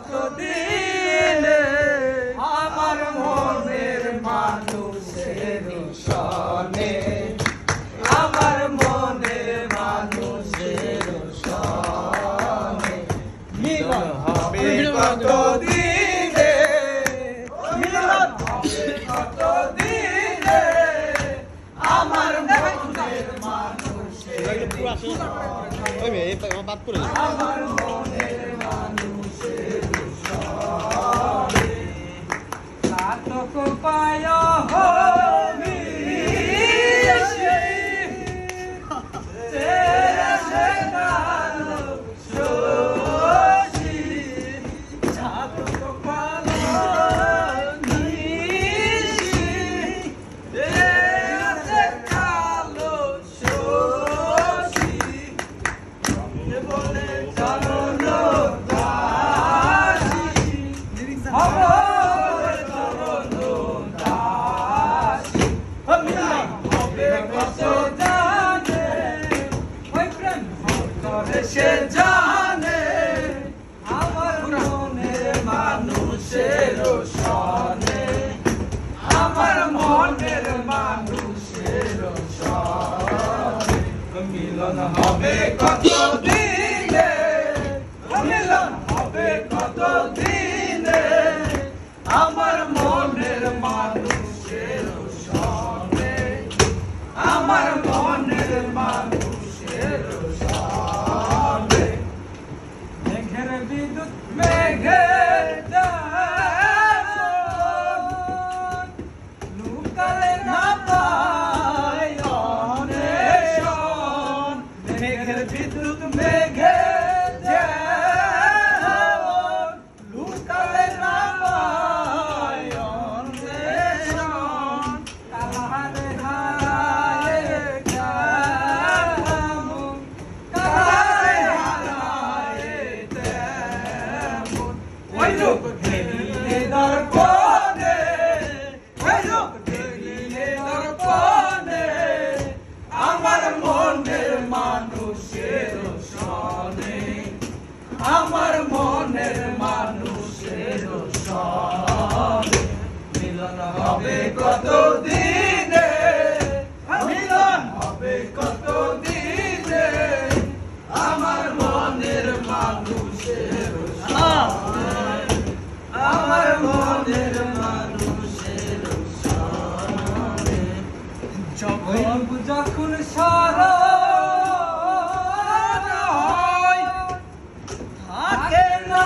কতদিনে আমার মনের মানুষের সনে আমার মনের মানুষের সনে মিলন হবে কতদিনে মিলন হবে কতদিনে আমার মনের মানুষের আমার মনের মানুষের সনে নাটক পায় সে জানে আমার মনের মানুষের সনে আমার মনের মানুষের সনে মিলন হবে কতদিনে মিলন হবে কতদিনে আমার মনের মানুষের সনে আমার মনের মানুষের সনে মেঘের বিদ্যুৎ মেঘে লুকালে না পায় অন্বেষণ মেঘের বিদ্যুৎ মেঘে লুকালে না পায় অন্বেষণ কালারে হারায় কেমন কালারে হারায় তেমন ওই লোক ঢেলিয়ে দর্পণে ওই লোক ঢেলিয়ে দর্পণে আমার মনের মানুষের সনে আমার মনের মানুষের সনে মিলন হবে কতদিনে মিলন হবে কতদিনে আমার মনের মানুষের সনে আমার মনের মানুষের সনে যখন সারা থাকে না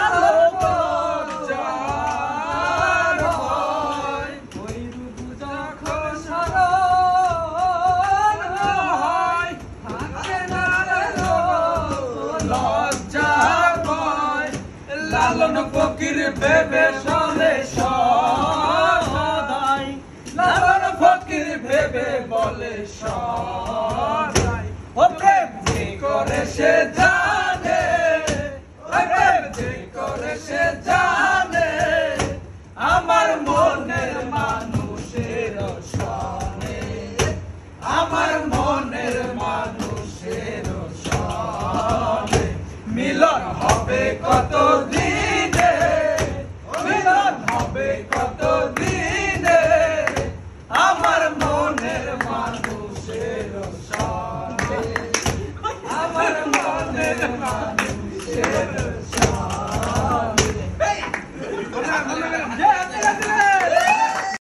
লজ্জার ভয় ওই রূপ যখন সারা থাকে না লজ্জার ভয় লালন ফকির ভেবে চলে সদাই লালন ফকির ভেবে বলে সদাই ও প্রেম যে করে সে জানে ও প্রেম যে করে সে জানে আমার মনের মানুষের সনে আমার মনের মানুষের সনে মিলন হবে কতদিনে মিলন হবে কতদিনে আমার মনের মানুষের সনে আমার মনের মানুষের সনে